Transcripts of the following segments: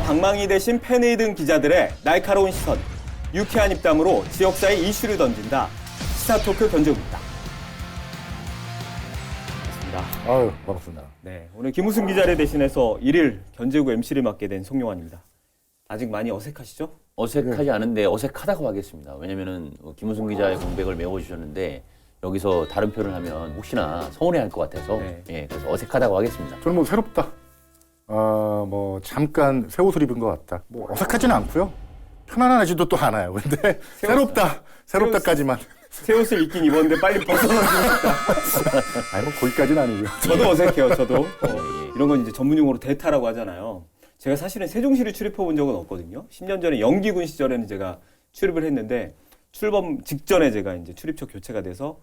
방망이 대신 펜을 든 기자들의 날카로운 시선, 유쾌한 입담으로 지역사회 이슈를 던진다. 시사토크 견제구입니다. 반갑습니다. 아유, 반갑습니다. 네, 오늘 김우승 기자를 대신해서 1일 견제구 MC를 맡게 된 송영환입니다. 아직 많이 어색하시죠? 어색하지 않은데 어색하다고 하겠습니다. 왜냐면은 김우승 기자의 공백을 메워주셨는데 여기서 다른 표현을 하면 혹시나 서운해할 것 같아서 네. 그래서 어색하다고 하겠습니다. 저는 뭐 새롭다. 뭐 잠깐 새 옷을 입은 것 같다. 뭐 어색하지는 않고요. 편안하지도 또 않아요. 근데 새롭다까지만. 새 옷을 입긴 입었는데 빨리 벗어나고 싶다. 아니 뭐 거기까지는 아니고요. 저도 어색해요. 저도. 예. 이런 건 이제 전문용어로 대타라고 하잖아요. 제가 사실은 세종시를 출입해 본 적은 없거든요. 10년 전에 영기군 시절에는 제가 출입을 했는데 출범 직전에 제가 이제 출입처 교체가 돼서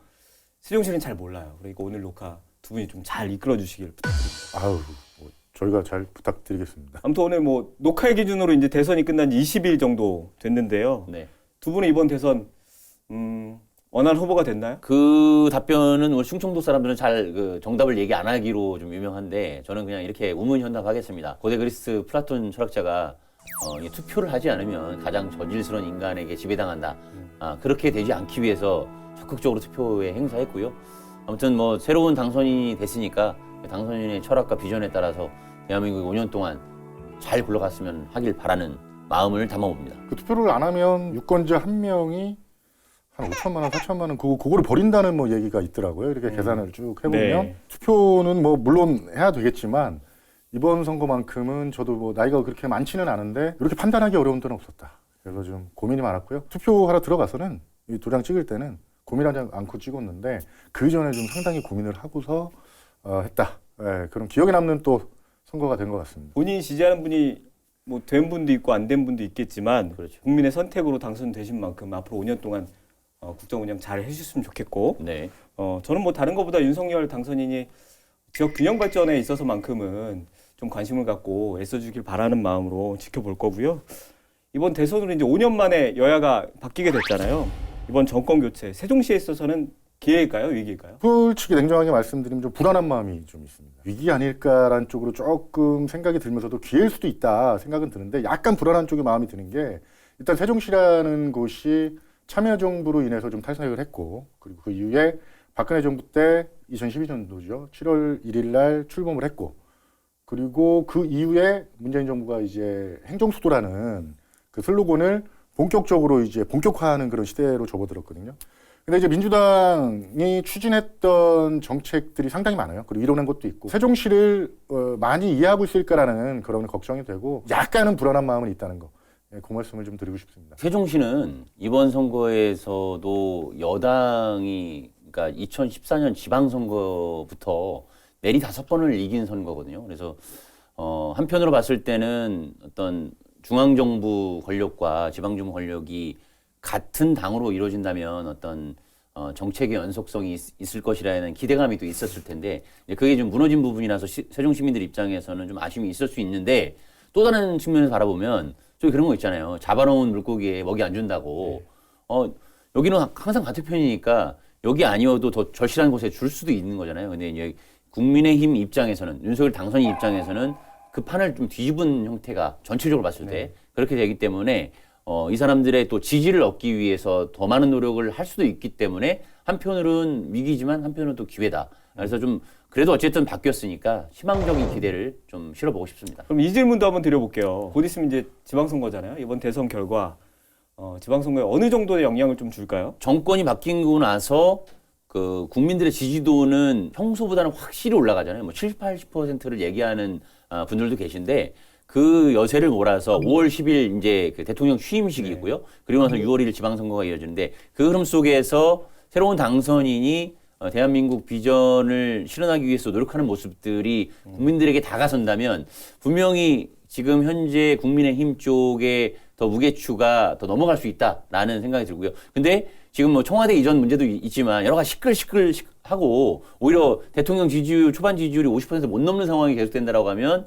세종시는 잘 몰라요. 그러니까 오늘 녹화 두 분이 좀 잘 이끌어 주시길 부탁드립니다. 아유, 뭐 저희가 잘 부탁드리겠습니다. 아무튼 오늘 뭐 녹화일 기준으로 이제 대선이 끝난 지 20일 정도 됐는데요. 네. 두 분은 이번 대선 원하는 후보가 됐나요? 그 답변은 우리 충청도 사람들은 잘 정답을 얘기 안 하기로 좀 유명한데 저는 그냥 이렇게 우문현답하겠습니다. 고대 그리스 플라톤 철학자가 이 투표를 하지 않으면 가장 저질스러운 인간에게 지배당한다. 그렇게 되지 않기 위해서 적극적으로 투표에 행사했고요. 아무튼 뭐 새로운 당선인이 됐으니까 당선인의 철학과 비전에 따라서 대한민국이 5년 동안 잘 굴러갔으면 하길 바라는 마음을 담아봅니다. 그 투표를 안 하면 유권자 한 명이 한 5천만 원, 4천만 원 그거를 버린다는 뭐 얘기가 있더라고요. 이렇게 계산을 쭉 해보면 네. 투표는 뭐 물론 해야 되겠지만 이번 선거만큼은 저도 뭐 나이가 그렇게 많지는 않은데 이렇게 판단하기 어려운 때는 없었다. 그래서 좀 고민이 많았고요. 투표하러 들어가서는 이 도장 찍을 때는 고민하지 않고 찍었는데 그 전에 좀 상당히 고민을 하고서 했다. 네, 그런 기억에 남는 또 선거가 된 것 같습니다. 본인이 지지하는 분이 뭐 된 분도 있고 안 된 분도 있겠지만 그렇죠. 국민의 선택으로 당선되신 만큼 앞으로 5년 동안 국정 운영 잘 해주셨으면 좋겠고 네. 저는 뭐 다른 것보다 윤석열 당선인이 지역 균형 발전에 있어서만큼은 좀 관심을 갖고 애써주길 바라는 마음으로 지켜볼 거고요. 이번 대선으로 이제 5년 만에 여야가 바뀌게 됐잖아요. 이번 정권 교체, 세종시에 있어서는 기회일까요, 위기일까요? 솔직히 냉정하게 말씀드리면 좀 불안한 마음이 좀 있습니다. 위기 아닐까라는 쪽으로 조금 생각이 들면서도 기회일 수도 있다 생각은 드는데 약간 불안한 쪽의 마음이 드는 게 일단 세종시라는 곳이 참여정부로 인해서 좀 탈선을 했고 그리고 그 이후에 박근혜 정부 때 2012년도죠. 7월 1일 날 출범을 했고 그리고 그 이후에 문재인 정부가 이제 행정수도라는 그 슬로건을 본격적으로 이제 본격화하는 그런 시대로 접어들었거든요. 근데 이제 민주당이 추진했던 정책들이 상당히 많아요. 그리고 이뤄낸 것도 있고 세종시를 많이 이해하고 있을까라는 그런 걱정이 되고 약간은 불안한 마음은 있다는 거. 그 말씀을 좀 드리고 싶습니다. 세종시는 이번 선거에서도 여당이 그러니까 2014년 지방선거부터 내리 5번을 이긴 선거거든요. 그래서 한편으로 봤을 때는 어떤 중앙정부 권력과 지방정부 권력이 같은 당으로 이루어진다면 어떤 정책의 연속성이 있을 것이라는 기대감이 또 있었을 텐데 그게 좀 무너진 부분이라서 세종 시민들 입장에서는 좀 아쉬움이 있을 수 있는데 또 다른 측면에서 바라보면 저기 그런 거 있잖아요. 잡아놓은 물고기에 먹이 안 준다고. 여기는 항상 같은 편이니까 여기 아니어도 더 절실한 곳에 줄 수도 있는 거잖아요. 근데 이제 국민의힘 입장에서는 윤석열 당선인 입장에서는 그 판을 좀 뒤집은 형태가 전체적으로 봤을 때 그렇게 되기 때문에 이 사람들의 또 지지를 얻기 위해서 더 많은 노력을 할 수도 있기 때문에 한편으로는 위기지만 한편으로는 또 기회다. 그래서 좀 그래도 어쨌든 바뀌었으니까 희망적인 기대를 좀 실어보고 싶습니다. 그럼 이 질문도 한번 드려볼게요. 곧 있으면 이제 지방선거잖아요. 이번 대선 결과 지방선거에 어느 정도의 영향을 좀 줄까요? 정권이 바뀌고 나서 그 국민들의 지지도는 평소보다는 확실히 올라가잖아요. 뭐 70, 80%를 얘기하는 분들도 계신데 그 여세를 몰아서 5월 10일 이제 그 대통령 취임식이고요. 그리고 나서 6월 1일 지방선거가 이어지는데 그 흐름 속에서 새로운 당선인이 대한민국 비전을 실현하기 위해서 노력하는 모습들이 국민들에게 다가선다면 분명히 지금 현재 국민의힘 쪽에 더 무게추가 더 넘어갈 수 있다라는 생각이 들고요. 근데 지금 뭐 청와대 이전 문제도 있지만 여러 가지 시끌시끌하고 오히려 대통령 지지율, 초반 지지율이 50%못 넘는 상황이 계속된다라고 하면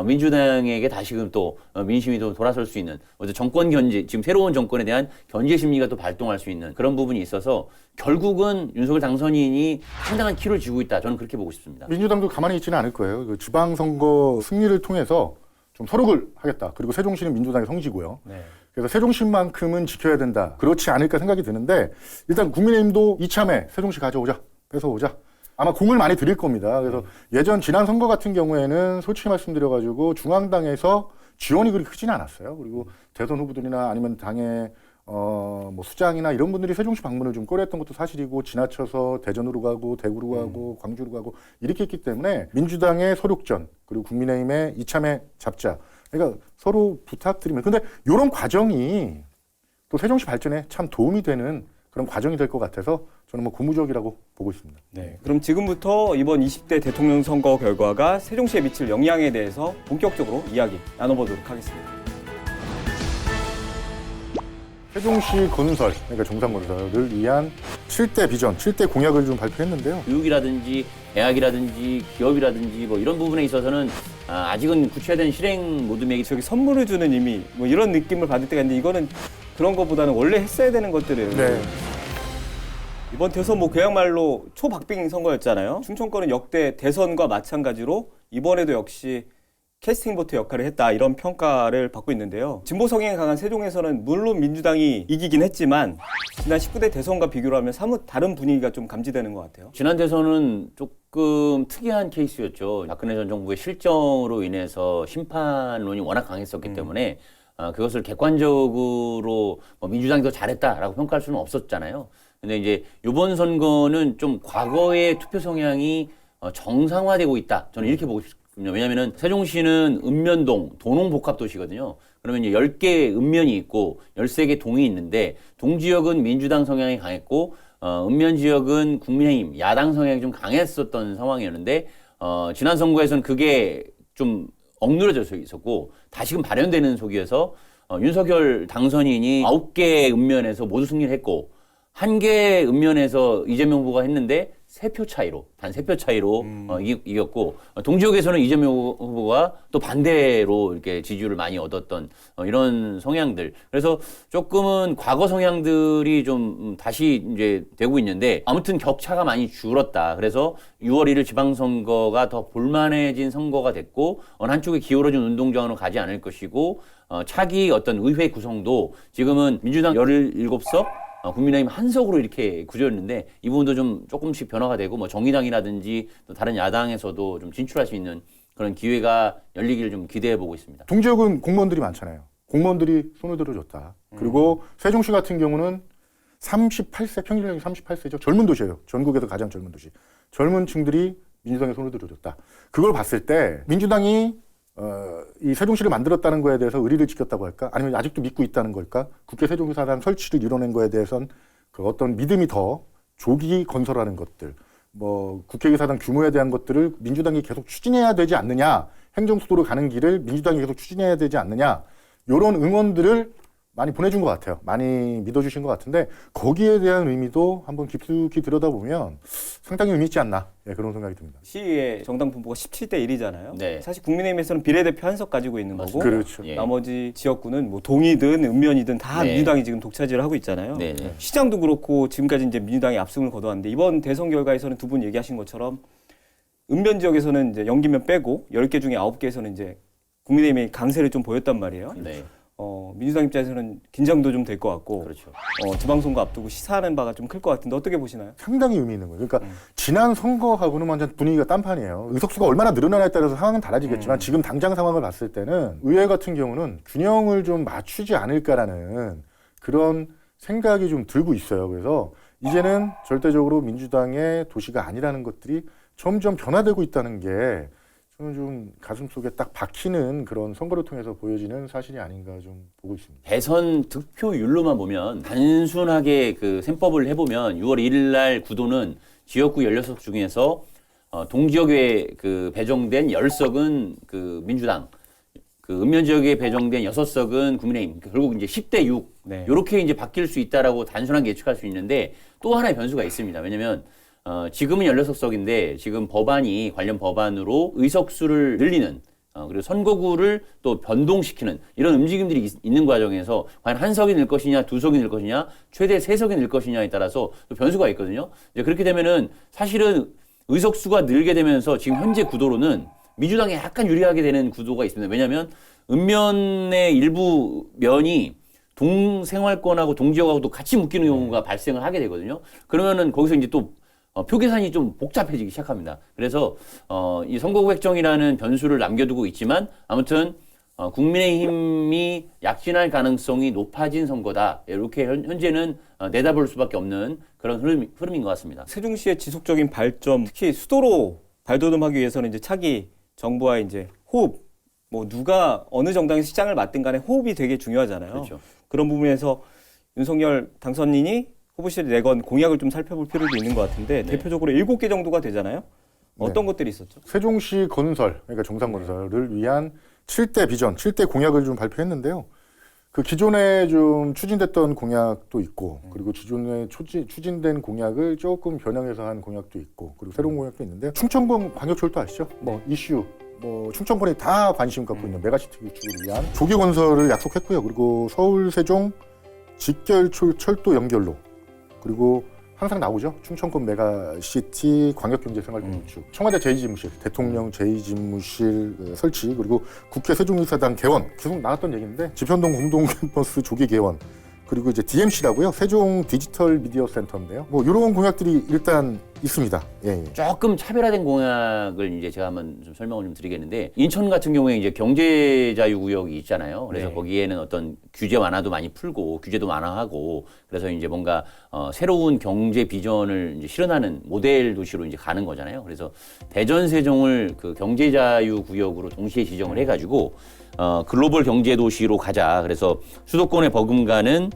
민주당에게 다시금 또 민심이 또 돌아설 수 있는 정권 견제, 지금 새로운 정권에 대한 견제 심리가 또 발동할 수 있는 그런 부분이 있어서 결국은 윤석열 당선인이 상당한 키를 쥐고 있다. 저는 그렇게 보고 싶습니다. 민주당도 가만히 있지는 않을 거예요. 그 지방선거 승리를 통해서 좀 설득을 하겠다. 그리고 세종시는 민주당의 성지고요. 네. 그래서 세종시만큼은 지켜야 된다. 그렇지 않을까 생각이 드는데 일단 국민의힘도 이참에 세종시 가져오자. 뺏어오자. 아마 공을 많이 들일 겁니다. 그래서 예전 지난 선거 같은 경우에는 솔직히 말씀드려가지고 중앙당에서 지원이 그렇게 크지는 않았어요. 그리고 대선 후보들이나 아니면 당의 뭐 수장이나 이런 분들이 세종시 방문을 좀 꺼려했던 것도 사실이고 지나쳐서 대전으로 가고 대구로 가고 광주로 가고 이렇게 했기 때문에 민주당의 서륙전 그리고 국민의힘의 이참에 잡자. 그러니까 서로 부탁드리면 근데 이런 과정이 또 세종시 발전에 참 도움이 되는 그런 과정이 될 것 같아서 저는 뭐 고무적이라고 보고 있습니다. 네. 그럼 지금부터 이번 20대 대통령 선거 결과가 세종시에 미칠 영향에 대해서 본격적으로 이야기 나눠보도록 하겠습니다. 세종시 건설, 그러니까 정상건설을 위한 7대 비전, 7대 공약을 좀 발표했는데요. 교육이라든지 대학이라든지 기업이라든지 뭐 이런 부분에 있어서는 아직은 구체화된 실행 모둠에 저기 선물을 주는 의미 뭐 이런 느낌을 받을 때가 있는데 이거는 그런 것보다는 원래 했어야 되는 것들을 네. 이번 대선 뭐 그야말로 초박빙 선거였잖아요. 충청권은 역대 대선과 마찬가지로 이번에도 역시 캐스팅 보트 역할을 했다 이런 평가를 받고 있는데요. 진보 성향이 강한 세종에서는 물론 민주당이 이기긴 했지만 지난 19대 대선과 비교를 하면 사뭇 다른 분위기가 좀 감지되는 것 같아요. 지난 대선은 조금 특이한 케이스였죠. 박근혜 전 정부의 실정으로 인해서 심판론이 워낙 강했었기 때문에 그것을 객관적으로 뭐 민주당이 더 잘했다라고 평가할 수는 없었잖아요. 근데 이제 이번 선거는 좀 과거의 투표 성향이 정상화되고 있다. 저는 이렇게 보고 싶습니다. 왜냐면은 세종시는 읍면동, 도농복합도시거든요. 그러면 이제 10개 읍면이 있고 13개 동이 있는데 동 지역은 민주당 성향이 강했고 읍면 지역은 국민의힘, 야당 성향이 좀 강했었던 상황이었는데 지난 선거에서는 그게 좀 억누러져 있었고 다시금 발현되는 속이어서 윤석열 당선인이 9개 읍면에서 모두 승리를 했고 1개 읍면에서 이재명 후보가 했는데 3표 차이로, 단 3표 차이로 이겼고, 동지역에서는 이재명 후보가 또 반대로 이렇게 지지율을 많이 얻었던 이런 성향들. 그래서 조금은 과거 성향들이 좀 다시 이제 되고 있는데, 아무튼 격차가 많이 줄었다. 그래서 6월 1일 지방선거가 더 볼만해진 선거가 됐고, 어느 한쪽에 기울어진 운동장으로 가지 않을 것이고, 차기 어떤 의회 구성도 지금은 민주당 17석, 국민의힘 한석으로 이렇게 구조였는데 이 부분도 좀 조금씩 변화가 되고 뭐 정의당이라든지 또 다른 야당에서도 좀 진출할 수 있는 그런 기회가 열리기를 좀 기대해 보고 있습니다. 동지역은 공무원들이 많잖아요. 공무원들이 손을 들어줬다. 그리고 세종시 같은 경우는 38세, 평균 연령이 38세죠. 젊은 도시예요. 전국에서 가장 젊은 도시. 젊은 층들이 민주당에 손을 들어줬다. 그걸 봤을 때 민주당이 이 세종시를 만들었다는 거에 대해서 의리를 지켰다고 할까? 아니면 아직도 믿고 있다는 걸까? 국회 세종사당 설치를 이뤄낸 거에 대해서는 그 어떤 믿음이 더 조기 건설하는 것들, 뭐 국회의사당 규모에 대한 것들을 민주당이 계속 추진해야 되지 않느냐? 행정수도로 가는 길을 민주당이 계속 추진해야 되지 않느냐? 이런 응원들을 많이 보내준 것 같아요. 많이 믿어주신 것 같은데 거기에 대한 의미도 한번 깊숙이 들여다보면 상당히 의미 있지 않나 그런 생각이 듭니다. 시의 정당 분포가 17대 1이잖아요. 네. 사실 국민의힘에서는 비례대표 한석 가지고 있는 거고 그렇죠. 예. 나머지 지역구는 뭐 동이든 읍면이든 다 네. 민주당이 지금 독차지를 하고 있잖아요. 네, 네. 시장도 그렇고 지금까지 이제 민주당이 압승을 거둬왔는데 이번 대선 결과에서는 두 분 얘기하신 것처럼 읍면 지역에서는 이제 연기면 빼고 10개 중에 9개에서는 이제 국민의힘이 강세를 좀 보였단 말이에요. 네, 민주당 입장에서는 긴장도 좀 될 것 같고 그렇죠. 지방선거 앞두고 시사하는 바가 좀 클 것 같은데 어떻게 보시나요? 상당히 의미 있는 거예요. 그러니까 지난 선거하고는 완전 분위기가 딴판이에요. 의석수가 얼마나 늘어나냐에 따라서 상황은 달라지겠지만 지금 당장 상황을 봤을 때는 의회 같은 경우는 균형을 좀 맞추지 않을까라는 그런 생각이 좀 들고 있어요. 그래서 이제는 절대적으로 민주당의 도시가 아니라는 것들이 점점 변화되고 있다는 게 저는 좀 가슴 속에 딱 박히는 그런 선거를 통해서 보여지는 사실이 아닌가 좀 보고 있습니다. 대선 득표율로만 보면 단순하게 그 셈법을 해보면 6월 1일 날 구도는 지역구 16석 중에서 동지역에 그 배정된 10석은 그 민주당, 그 읍면 지역에 배정된 6석은 국민의힘. 결국 이제 10대 6 네. 이렇게 이제 바뀔 수 있다라고 단순하게 예측할 수 있는데 또 하나의 변수가 있습니다. 왜냐면 지금은 16석인데 지금 법안이 관련 법안으로 의석수를 늘리는 그리고 선거구를 또 변동시키는 이런 움직임들이 있는 과정에서 과연 한 석이 늘 것이냐, 두 석이 늘 것이냐, 최대 3석이 늘 것이냐에 따라서 또 변수가 있거든요. 이제 그렇게 되면은 사실은 의석수가 늘게 되면서 지금 현재 구도로는 민주당에 약간 유리하게 되는 구도가 있습니다. 왜냐하면 읍면의 일부 면이 동생활권하고 동지역하고도 같이 묶이는 경우가 발생을 하게 되거든요. 그러면은 거기서 이제 또 표 계산이 좀 복잡해지기 시작합니다. 그래서 이 선거구 획정이라는 변수를 남겨두고 있지만 아무튼 국민의힘이 약진할 가능성이 높아진 선거다. 이렇게 현재는 내다볼 수밖에 없는 그런 흐름인 것 같습니다. 세종시의 지속적인 발전, 특히 수도로 발돋움하기 위해서는 이제 차기 정부와 이제 호흡, 뭐 누가 어느 정당에서 시장을 맡든 간에 호흡이 되게 중요하잖아요. 그렇죠. 그런 부분에서 윤석열 당선인이 후보실에 내건 공약을 좀 살펴볼 필요도 있는 것 같은데 네. 대표적으로 7개 정도가 되잖아요. 어떤 것들이 있었죠? 세종시 건설, 그러니까 정상건설을 위한 7대 비전, 7대 공약을 좀 발표했는데요. 그 기존에 좀 추진됐던 공약도 있고, 그리고 기존에 추진된 공약을 조금 변형해서 한 공약도 있고, 그리고 새로운 공약도 있는데, 충청권 광역철도 아시죠? 뭐 이슈, 뭐 충청권이 다 관심 갖고 있는 메가시티 구축을 위한 조기 건설을 약속했고요. 그리고 서울 세종 직결 철도 연결로, 그리고 항상 나오죠. 충청권 메가시티 광역경제생활권 구축, 청와대 제2집무실, 대통령 제2집무실 설치, 그리고 국회 세종의사당 개원, 계속 나왔던 얘기인데 지편동 공동 캠퍼스 조기 개원, 그리고 이제 DMC라고요. 세종 디지털 미디어 센터인데요. 뭐 이런 공약들이 일단 있습니다. 예. 조금 차별화된 공약을 이제 제가 한번 좀 설명을 좀 드리겠는데, 인천 같은 경우에 이제 경제자유구역이 있잖아요. 그래서 네. 거기에는 어떤 규제 완화도 많이 풀고 규제도 완화하고, 그래서 이제 뭔가 새로운 경제 비전을 이제 실현하는 모델 도시로 이제 가는 거잖아요. 그래서 대전 세종을 그 경제자유구역으로 동시에 지정을 해가지고 글로벌 경제 도시로 가자. 그래서 수도권에 버금가는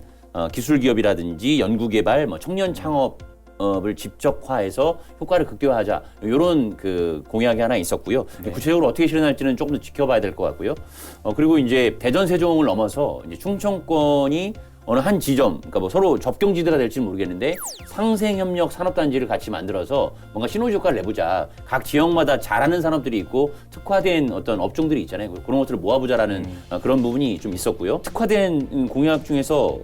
기술 기업이라든지 연구개발, 뭐 청년 창업을 집적화해서 효과를 극대화하자. 이런 그 공약이 하나 있었고요. 네. 구체적으로 어떻게 실현할지는 조금 더 지켜봐야 될 것 같고요. 그리고 이제 대전 세종을 넘어서 이제 충청권이 어느 한 지점, 그러니까 뭐 서로 접경지대가 될지는 모르겠는데 상생협력 산업단지를 같이 만들어서 뭔가 시너지 효과를 내보자. 각 지역마다 잘하는 산업들이 있고 특화된 어떤 업종들이 있잖아요. 그런 것들을 모아보자라는 그런 부분이 좀 있었고요. 특화된 공약 중에서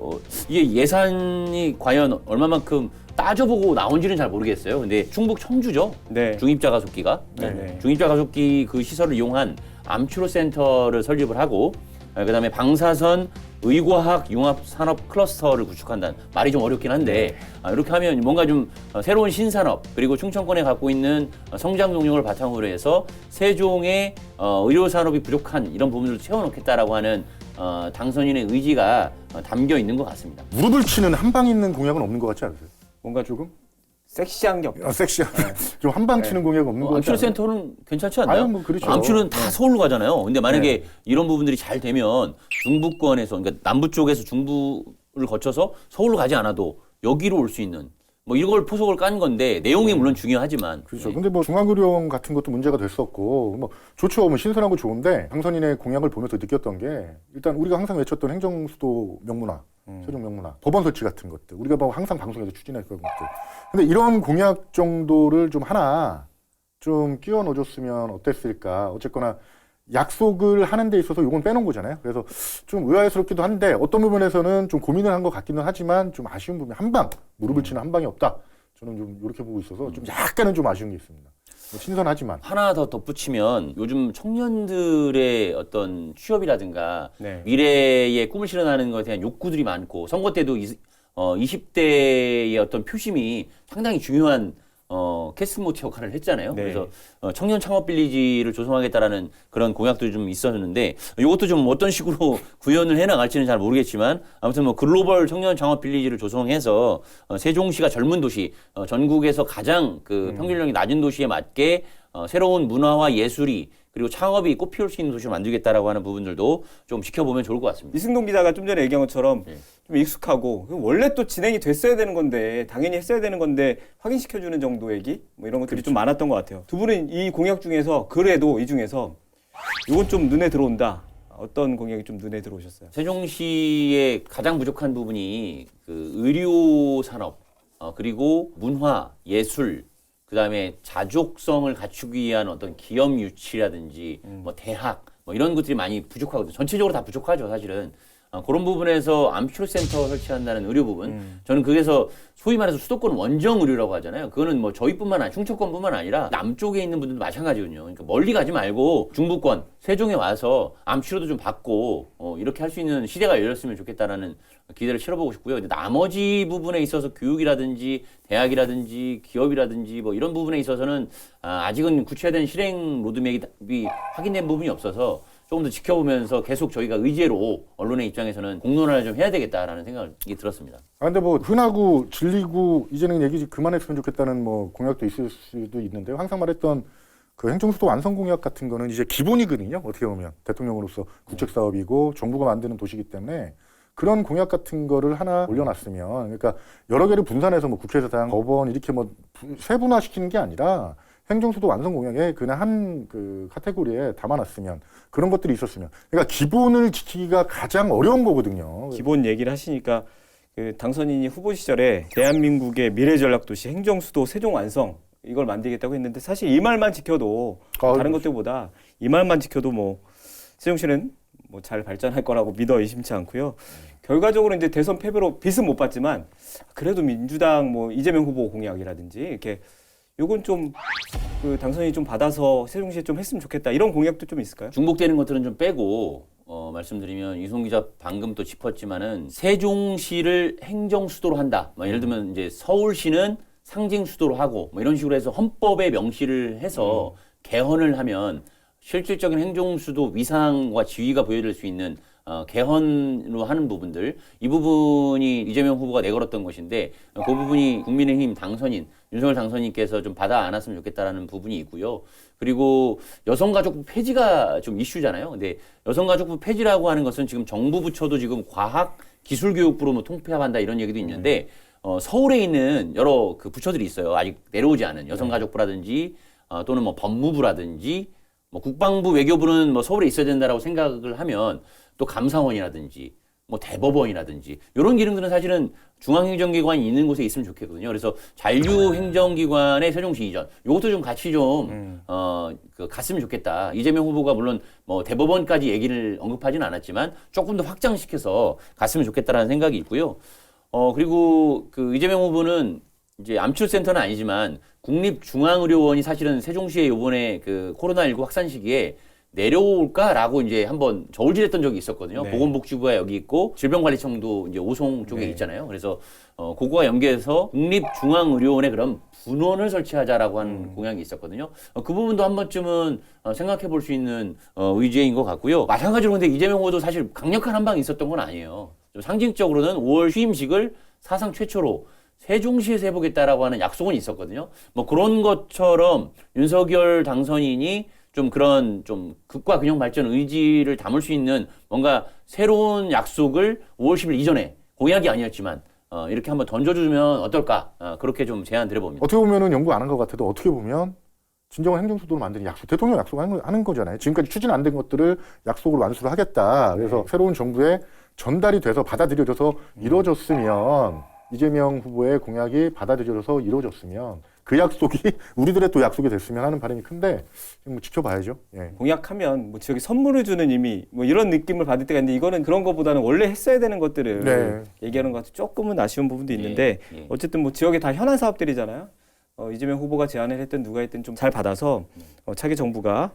이게 예산이 과연 얼마만큼 따져보고 나온지는 잘 모르겠어요. 근데 충북 청주죠. 네. 중입자 가속기가. 네. 중입자 가속기 그 시설을 이용한 암추로 센터를 설립을 하고, 그다음에 방사선 의과학 융합 산업 클러스터를 구축한다는, 말이 좀 어렵긴 한데 이렇게 하면 뭔가 좀 새로운 신산업, 그리고 충청권에 갖고 있는 성장 동력을 바탕으로 해서 세종의 의료 산업이 부족한 이런 부분을 채워넣겠다라고 하는 당선인의 의지가 담겨 있는 것 같습니다. 무릎을 치는 한 방 있는 공약은 없는 것 같지 않으세요? 뭔가 조금 섹시한 게 없다. 섹시한 좀 한 방 치는 공약 없는 것 같지 암추로 않아요? 센터는 괜찮지 않나요? 아유, 뭐 그렇죠. 암추는 다 서울로 가잖아요. 근데 만약에 네. 이런 부분들이 잘 되면 중부권에서, 그러니까 남부 쪽에서 중부를 거쳐서 서울로 가지 않아도 여기로 올 수 있는, 뭐 이걸 포석을 깐 건데 내용이 물론 중요하지만. 그렇죠. 네. 근데 뭐 중앙의료원 같은 것도 문제가 됐었고, 뭐 좋죠. 뭐 신선한 거 좋은데 당선인의 공약을 보면서 느꼈던 게, 일단 우리가 항상 외쳤던 행정수도 명문화, 세종 명문화, 법원 설치 같은 것들, 우리가 뭐 항상 방송에서 추진했던 것들. 근데 이런 공약 정도를 좀 하나 좀 끼워 넣어줬으면 어땠을까. 어쨌거나 약속을 하는 데 있어서 이건 빼놓은 거잖아요. 그래서 좀 의아스럽기도 한데 어떤 부분에서는 좀 고민을 한 것 같기는 하지만 좀 아쉬운 부분이 한 방, 무릎을 치는 한 방이 없다. 저는 좀 이렇게 보고 있어서 좀 약간은 좀 아쉬운 게 있습니다. 뭐 신선하지만. 하나 더 덧붙이면 요즘 청년들의 어떤 취업이라든가 네. 미래의 꿈을 실현하는 것에 대한 욕구들이 많고, 선거 때도 20대의 어떤 표심이 상당히 중요한 캐스모트 역할을 했잖아요. 네. 그래서 청년 창업 빌리지를 조성하겠다라는 그런 공약도 좀 있었는데, 이것도 좀 어떤 식으로 구현을 해나갈지는 잘 모르겠지만, 아무튼 뭐 글로벌 청년 창업 빌리지를 조성해서 세종시가 젊은 도시, 전국에서 가장 그 평균력이 낮은 도시에 맞게 새로운 문화와 예술이, 그리고 창업이 꽃피울 수 있는 도시를 만들겠다라고 하는 부분들도 좀 지켜보면 좋을 것 같습니다. 이승동 기자가 좀 전에 얘기한 것처럼 네. 좀 익숙하고, 원래 또 진행이 됐어야 되는 건데, 당연히 했어야 되는 건데 확인시켜주는 정도 얘기, 뭐 이런 것들이 좀 많았던 것 같아요. 두 분은 이 공약 중에서, 그래도 이 중에서 이건 좀 눈에 들어온다, 어떤 공약이 좀 눈에 들어오셨어요? 세종시의 가장 부족한 부분이 그 의료 산업, 그리고 문화, 예술, 그다음에 자족성을 갖추기 위한 어떤 기업 유치라든지 뭐 대학, 뭐 이런 것들이 많이 부족하거든요. 전체적으로 다 부족하죠, 사실은. 그런 부분에서 암치료센터 설치한다는 의료 부분, 저는 그게서 소위 말해서 수도권 원정 의료라고 하잖아요. 그거는 뭐 저희뿐만 아니라 충청권뿐만 아니라 남쪽에 있는 분들도 마찬가지거든요. 그러니까 멀리 가지 말고 중부권, 세종에 와서 암치료도 좀 받고 이렇게 할 수 있는 시대가 열렸으면 좋겠다라는 기대를 실어보고 싶고요. 근데 나머지 부분에 있어서 교육이라든지 대학이라든지 기업이라든지 뭐 이런 부분에 있어서는 아직은 구체화된 실행 로드맵이 확인된 부분이 없어서 조금 더 지켜보면서 계속 저희가 의제로 언론의 입장에서는 공론화를 좀 해야 되겠다라는 생각이 들었습니다. 근데 뭐 흔하고 질리고 이제는 얘기 좀 그만했으면 좋겠다는 뭐 공약도 있을 수도 있는데요. 항상 말했던 그 행정수도 완성 공약 같은 거는 이제 기본이거든요. 어떻게 보면 대통령으로서 국책 사업이고 정부가 만드는 도시이기 때문에 그런 공약 같은 거를 하나 올려놨으면, 그러니까 여러 개를 분산해서 뭐 국회의사당, 법원 이렇게 뭐 세분화시키는 게 아니라 행정수도 완성 공약에 그냥 한 그 카테고리에 담아놨으면, 그런 것들이 있었으면, 그러니까 기본을 지키기가 가장 어려운 거거든요. 기본 얘기를 하시니까 그 당선인이 후보 시절에 대한민국의 미래전략도시 행정수도 세종 완성 이걸 만들겠다고 했는데 사실 이 말만 지켜도 다른 것들보다 이 말만 지켜도 뭐 세종시는 뭐 잘 발전할 거라고 믿어 의심치 않고요. 결과적으로 이제 대선 패배로 빚은 못 받지만 그래도 민주당 뭐 이재명 후보 공약이라든지 이렇게 요건 좀 그 당선인이 좀 받아서 세종시에 좀 했으면 좋겠다 이런 공약도 좀 있을까요? 중복되는 것들은 좀 빼고 말씀드리면 이송 기자 방금 또 짚었지만은 세종시를 행정 수도로 한다. 예를 들면 이제 서울시는 상징 수도로 하고 뭐 이런 식으로 해서 헌법에 명시를 해서 개헌을 하면 실질적인 행정 수도 위상과 지위가 부여될 수 있는 개헌으로 하는 부분들, 이 부분이 이재명 후보가 내걸었던 것인데 그 부분이 국민의힘 당선인 윤석열 당선인께서 좀 받아 안았으면 좋겠다라는 부분이 있고요. 그리고 여성가족부 폐지가 좀 이슈잖아요. 근데 여성가족부 폐지라고 하는 것은 지금 정부 부처도 지금 과학기술교육부로 뭐 통폐합한다 이런 얘기도 있는데 서울에 있는 여러 그 부처들이 있어요. 아직 내려오지 않은 여성가족부라든지 또는 뭐 법무부라든지 뭐 국방부 외교부는 뭐 서울에 있어야 된다라고 생각을 하면 또 감사원이라든지 뭐 대법원이라든지 이런 기능들은 사실은 중앙행정기관이 있는 곳에 있으면 좋겠거든요. 그래서 잔류행정기관의 세종시 이전, 이것도 좀 같이 좀 갔으면 좋겠다. 이재명 후보가 물론 뭐 대법원까지 얘기를 언급하지는 않았지만 조금 더 확장시켜서 갔으면 좋겠다라는 생각이 있고요. 그리고 그 이재명 후보는 이제 암치료센터는 아니지만 국립중앙의료원이 사실은 세종시에 요번에 그 코로나19 확산 시기에 내려올까라고 이제 한번 저울질했던 적이 있었거든요. 네. 보건복지부가 여기 있고 질병관리청도 이제 오송 쪽에 네. 있잖아요. 그래서 그거와 연계해서 국립중앙의료원에 그럼 분원을 설치하자라고 하는 공약이 있었거든요. 그 부분도 한 번쯤은 생각해 볼 수 있는 의제인 것 같고요. 마찬가지로 근데 이재명 후보도 사실 강력한 한 방이 있었던 건 아니에요. 좀 상징적으로는 5월 취임식을 사상 최초로 세종시에서 해보겠다라고 하는 약속은 있었거든요. 뭐 그런 것처럼 윤석열 당선인이 좀 그런 좀 극과 균형 발전 의지를 담을 수 있는 뭔가 새로운 약속을 5월 10일 이전에 공약이 아니었지만 이렇게 한번 던져주면 어떨까? 그렇게 좀 제안 드려봅니다. 어떻게 보면은 연구 안 한 것 같아도 어떻게 보면 진정한 행정수도를 만드는 약속, 대통령 약속하는 거잖아요. 지금까지 추진 안 된 것들을 약속으로 완수를 하겠다. 그래서 새로운 정부에 전달이 돼서 받아들여져서 이루어졌으면, 이재명 후보의 공약이 받아들여져서 이루어졌으면 그 약속이 우리들의 또 약속이 됐으면 하는 바람이 큰데 뭐 지켜봐야죠. 예. 공약하면 뭐 지역에 선물을 주는 의미 뭐 이런 느낌을 받을 때가 있는데 이거는 그런 것보다는 원래 했어야 되는 것들을 네. 얘기하는 것 같아서 조금은 아쉬운 부분도 있는데 예. 어쨌든 뭐 지역에 다 현안 사업들이잖아요. 이재명 후보가 제안을 했든 누가 했든 좀 잘 받아서 차기 정부가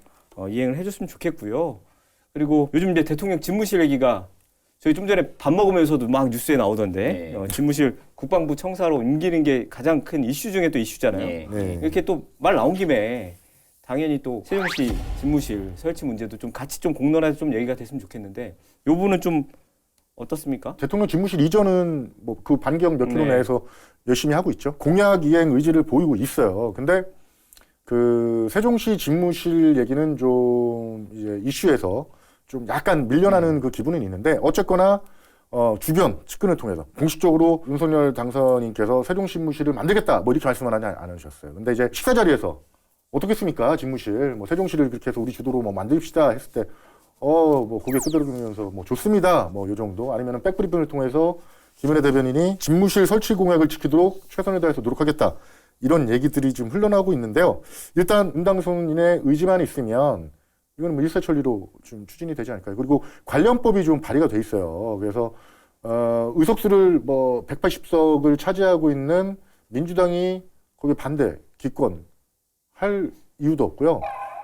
이행을 해줬으면 좋겠고요. 그리고 요즘 이제 대통령 집무실 얘기가 저희 좀 전에 밥 먹으면서도 막 뉴스에 나오던데 네. 집무실 국방부 청사로 옮기는 게 가장 큰 이슈 중에 또 이슈잖아요. 예. 네. 이렇게 또 말 나온 김에 당연히 또 세종시 집무실 설치 문제도 좀 같이 좀 공론화해서 좀 얘기가 됐으면 좋겠는데 요 부분은 좀 어떻습니까? 대통령 집무실 이전은 뭐 그 반경 몇 킬로 네. 내에서 열심히 하고 있죠. 공약 이행 의지를 보이고 있어요. 근데 그 세종시 집무실 얘기는 좀 이제 이슈에서 좀 약간 밀려나는 그 기분은 있는데 어쨌거나 주변 측근을 통해서 공식적으로 윤석열 당선인께서 세종시 집무실을 만들겠다 뭐 이렇게 말씀을 하지 않으셨어요. 근데 이제 식사 자리에서 어떻겠습니까 집무실 뭐 세종시를 그렇게 해서 우리 주도로 뭐 만듭시다 했을 때 뭐 고개 끄덕이면서 뭐 좋습니다 뭐 요 정도 아니면은 백브리핑을 통해서 김은혜 대변인이 집무실 설치 공약을 지키도록 최선을 다해서 노력하겠다 이런 얘기들이 좀 흘러나오고 있는데요. 일단 윤 당선인의 의지만 있으면 이거는 뭐 일사천리로 좀 추진이 되지 않을까요? 그리고 관련법이 좀 발의가 돼 있어요. 그래서 의석수를 뭐 180석을 차지하고 있는 민주당이 거기에 반대, 기권할 이유도 없고요.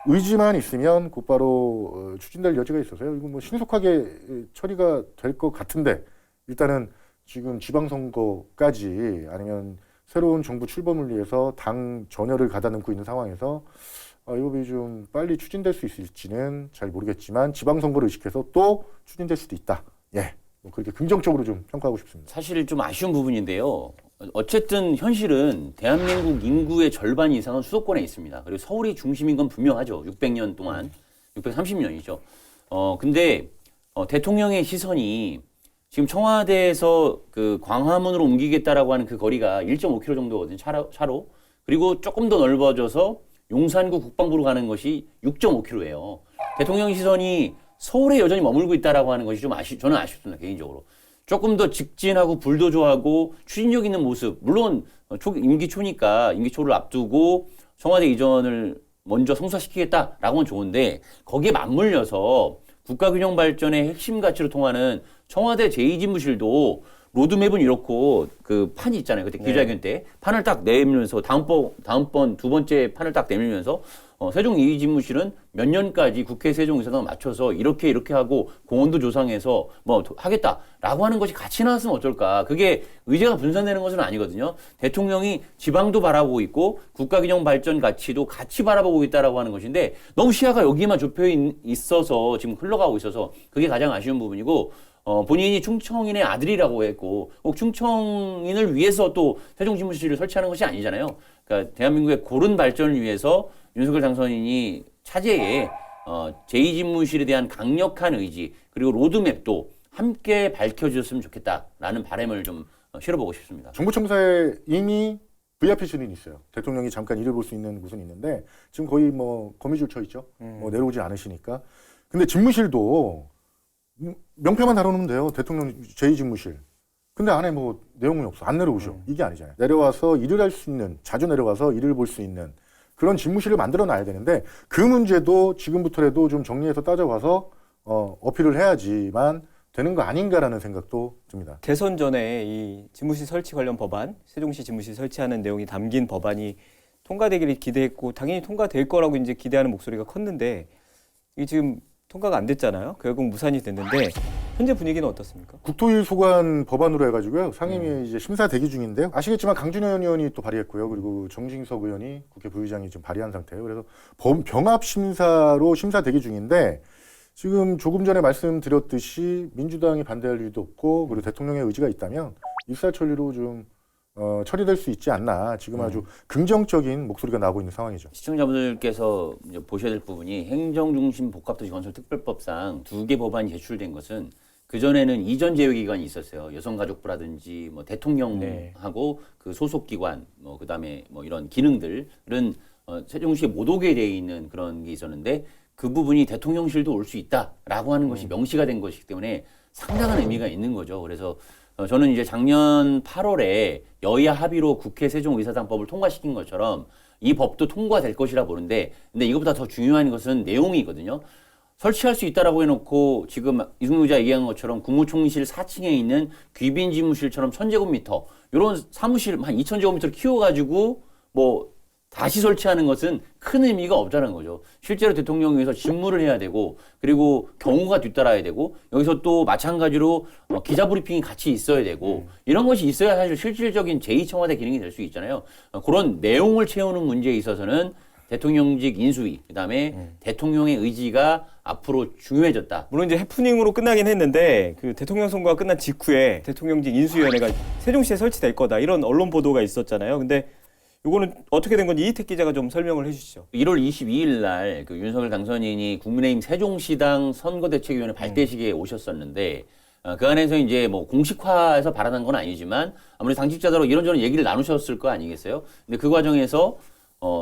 의지만 있으면 곧바로 추진될 여지가 있어서요. 이거 뭐 신속하게 처리가 될 것 같은데 일단은 지금 지방선거까지 아니면 새로운 정부 출범을 위해서 당 전열을 가다듬고 있는 상황에서 이 법이 좀 빨리 추진될 수 있을지는 잘 모르겠지만 지방선거를 의식해서 또 추진될 수도 있다. 예, 뭐 그렇게 긍정적으로 좀 평가하고 싶습니다. 사실 좀 아쉬운 부분인데요. 어쨌든 현실은 대한민국 인구의 절반 이상은 수도권에 있습니다. 그리고 서울이 중심인 건 분명하죠. 600년 동안, 630년이죠. 근데 대통령의 시선이 지금 청와대에서 그 광화문으로 옮기겠다라고 하는 그 거리가 1.5km 정도거든요. 차로. 그리고 조금 더 넓어져서 용산구 국방부로 가는 것이 6.5km예요. 대통령 시선이 서울에 여전히 머물고 있다라고 하는 것이 좀 저는 아쉽습니다. 개인적으로. 조금 더 직진하고 불도저하고 추진력 있는 모습. 물론 임기 초를 앞두고 청와대 이전을 먼저 성사시키겠다라고는 좋은데 거기에 맞물려서 국가균형 발전의 핵심 가치로 통하는 청와대 제2집무실도 로드맵은 이렇고 그 판이 있잖아요. 그때 기자회견 때 판을 딱 내밀면서 다음번 두 번째 판을 딱 내밀면서 세종 2집무실은 몇 년까지 국회 세종의사당 맞춰서 이렇게 하고 공원도 조성해서 뭐 하겠다라고 하는 것이 같이 나왔으면 어쩔까. 그게 의제가 분산되는 것은 아니거든요. 대통령이 지방도 바라보고 있고 국가균형 발전 가치도 같이 바라보고 있다라고 하는 것인데 너무 시야가 여기만 좁혀 있어서 지금 흘러가고 있어서 그게 가장 아쉬운 부분이고 본인이 충청인의 아들이라고 했고 꼭 충청인을 위해서 또 세종집무실을 설치하는 것이 아니잖아요. 그러니까 대한민국의 고른 발전을 위해서 윤석열 당선인이 차제에 제2집무실에 대한 강력한 의지 그리고 로드맵도 함께 밝혀주셨으면 좋겠다라는 바람을 좀 실어보고 싶습니다. 정부청사에 이미 VIP실이 있어요. 대통령이 잠깐 일을 볼 수 있는 곳은 있는데 지금 거의 뭐 거미줄 쳐 있죠. 뭐 내려오지 않으시니까. 근데 집무실도 명패만 다뤄놓으면 돼요. 대통령 제2집무실. 근데 안에 뭐 내용이 없어. 안 내려오셔. 이게 아니잖아요. 내려와서 일을 할 수 있는, 자주 내려와서 일을 볼 수 있는 그런 집무실을 만들어 놔야 되는데 그 문제도 지금부터라도 좀 정리해서 따져가서 어필을 해야지만 되는 거 아닌가라는 생각도 듭니다. 대선 전에 이 집무실 설치 관련 법안, 세종시 집무실 설치하는 내용이 담긴 법안이 통과되기를 기대했고 당연히 통과될 거라고 이제 기대하는 목소리가 컸는데 이게 지금 통과가 안 됐잖아요. 결국 무산이 됐는데 현재 분위기는 어떻습니까? 국토일 소관 법안으로 해가지고요. 상임위에 이제 심사 대기 중인데요. 아시겠지만 강준현 의원이 또 발의했고요. 그리고 정진석 의원이 국회 부의장이 지금 발의한 상태예요. 그래서 병합 심사로 심사 대기 중인데 지금 조금 전에 말씀드렸듯이 민주당이 반대할 이유도 없고 그리고 대통령의 의지가 있다면 일사천리로 좀 처리될 수 있지 않나. 지금 아주 긍정적인 목소리가 나오고 있는 상황이죠. 시청자분들께서 이제 보셔야 될 부분이 행정중심 복합도시건설특별법상 2개 법안이 제출된 것은 그전에는 이전 제외기관이 있었어요. 여성가족부라든지 뭐 대통령하고 그 소속기관 뭐 그다음에 뭐 이런 기능들은 세종시에 못 오게 돼 있는 그런 게 있었는데 그 부분이 대통령실도 올 수 있다라고 하는 것이 명시가 된 것이기 때문에 상당한 의미가 있는 거죠. 그래서 저는 이제 작년 8월에 여야 합의로 국회 세종의사당법을 통과시킨 것처럼 이 법도 통과될 것이라 보는데 근데 이것보다 더 중요한 것은 내용이거든요. 설치할 수 있다라고 해놓고 지금 이승우 기자 얘기한 것처럼 국무총리실 4층에 있는 귀빈지무실처럼 1000제곱미터 이런 사무실 한 2000제곱미터를 키워가지고 뭐 다시 설치하는 것은 큰 의미가 없다는 거죠. 실제로 대통령이 위해서 직무를 해야 되고 그리고 경호가 뒤따라야 되고 여기서 또 마찬가지로 기자 브리핑이 같이 있어야 되고 이런 것이 있어야 사실 실질적인 제2청와대 기능이 될 수 있잖아요. 그런 내용을 채우는 문제에 있어서는 대통령직 인수위 그다음에 대통령의 의지가 앞으로 중요해졌다. 물론 이제 해프닝으로 끝나긴 했는데 그 대통령 선거가 끝난 직후에 대통령직 인수위원회가 세종시에 설치될 거다 이런 언론 보도가 있었잖아요. 근데 이거는 어떻게 된 건지 이희택 기자가 좀 설명을 해주시죠. 1월 22일 날 그 윤석열 당선인이 국민의힘 세종시당 선거대책위원회 발대식에 오셨었는데 그 안에서 이제 뭐 공식화해서 발언한 건 아니지만 아무래도 당직자들로 이런저런 얘기를 나누셨을 거 아니겠어요? 근데 그 과정에서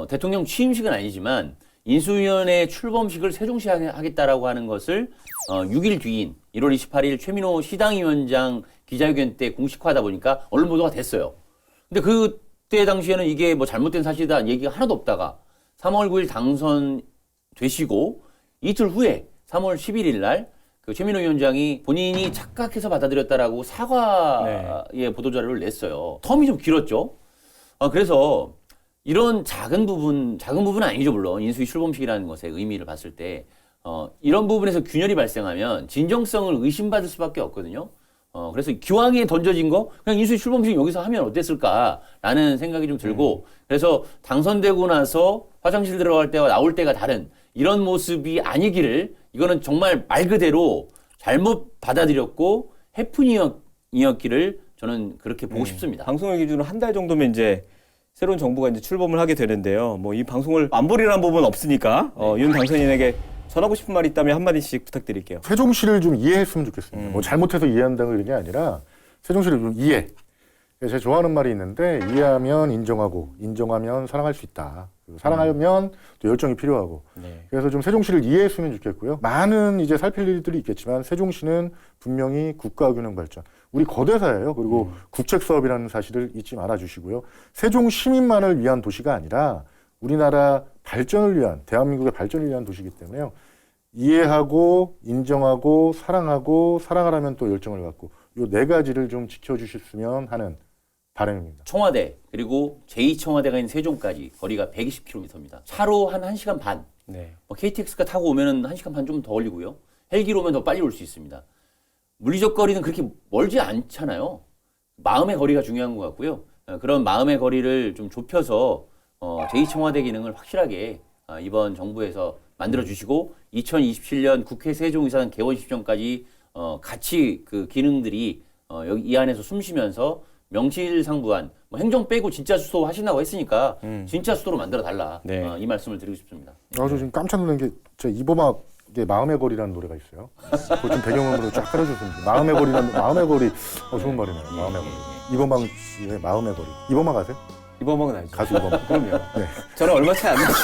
대통령 취임식은 아니지만 인수위원회 출범식을 세종시에 하겠다라고 하는 것을 6일 뒤인 1월 28일 최민호 시당위원장 기자회견 때 공식화하다 보니까 언론 보도가 됐어요. 근데 그때 당시에는 이게 뭐 잘못된 사실이다 얘기가 하나도 없다가 3월 9일 당선되시고 이틀 후에 3월 11일 날 그 최민호 위원장이 본인이 착각해서 받아들였다라고 사과의 보도자료를 냈어요. 텀이 좀 길었죠. 그래서 이런 작은 부분은 아니죠, 물론. 인수위 출범식이라는 것의 의미를 봤을 때, 이런 부분에서 균열이 발생하면 진정성을 의심받을 수밖에 없거든요. 그래서 기왕에 던져진 거, 그냥 인수위 출범식 여기서 하면 어땠을까라는 생각이 좀 들고, 그래서 당선되고 나서 화장실 들어갈 때와 나올 때가 다른 이런 모습이 아니기를, 이거는 정말 말 그대로 잘못 받아들였고, 해프닝이었기를 저는 그렇게 보고 싶습니다. 방송을 기준으로 한 달 정도면 이제 새로운 정부가 이제 출범을 하게 되는데요. 뭐 이 방송을 안 버리라는 부분은 없으니까 윤 당선인에게 전하고 싶은 말이 있다면 한마디씩 부탁드릴게요. 세종시를 좀 이해했으면 좋겠습니다. 뭐 잘못해서 이해한다는 그런 게 아니라 세종시를 좀 이해. 제가 좋아하는 말이 있는데 이해하면 인정하고 인정하면 사랑할 수 있다. 그리고 사랑하면 또 열정이 필요하고. 네. 그래서 좀 세종시를 이해했으면 좋겠고요. 많은 이제 살필 일들이 있겠지만 세종시는 분명히 국가균형 발전. 우리 거대사예요. 그리고 국책 사업이라는 사실을 잊지 말아 주시고요. 세종 시민만을 위한 도시가 아니라 우리나라 발전을 위한, 대한민국의 발전을 위한 도시이기 때문에요. 이해하고 인정하고 사랑하고 사랑하라면 또 열정을 갖고 이 네 가지를 좀 지켜주셨으면 하는 바람입니다. 청와대 그리고 제2청와대가 있는 세종까지 거리가 120km입니다. 차로 한 1시간 반. 네. KTX가 타고 오면은 1시간 반 좀 더 걸리고요. 헬기로 오면 더 빨리 올 수 있습니다. 물리적 거리는 그렇게 멀지 않잖아요. 마음의 거리가 중요한 것 같고요. 그런 마음의 거리를 좀 좁혀서 제2청와대 기능을 확실하게 이번 정부에서 만들어주시고 2027년 국회 세종의사당 개원 시점까지 같이 그 기능들이 여기 이 안에서 숨쉬면서 명실상부한 뭐 행정 빼고 진짜 수도 하신다고 했으니까 진짜 수도로 만들어 달라. 네. 이 말씀을 드리고 싶습니다. 저 지금 깜짝 놀란 게 저 이범학의 마음의 거리라는 노래가 있어요. 그거 좀 배경음으로 쫙 깔아줬습니다. 마음의 거리. 좋은 말이네요. 마음의 거리. 이범학 씨의 마음의 거리. 이범학 아세요? 이범학은 알죠. 가수 이범학. 그럼요. 네. 저는 얼마 차이 안 나요.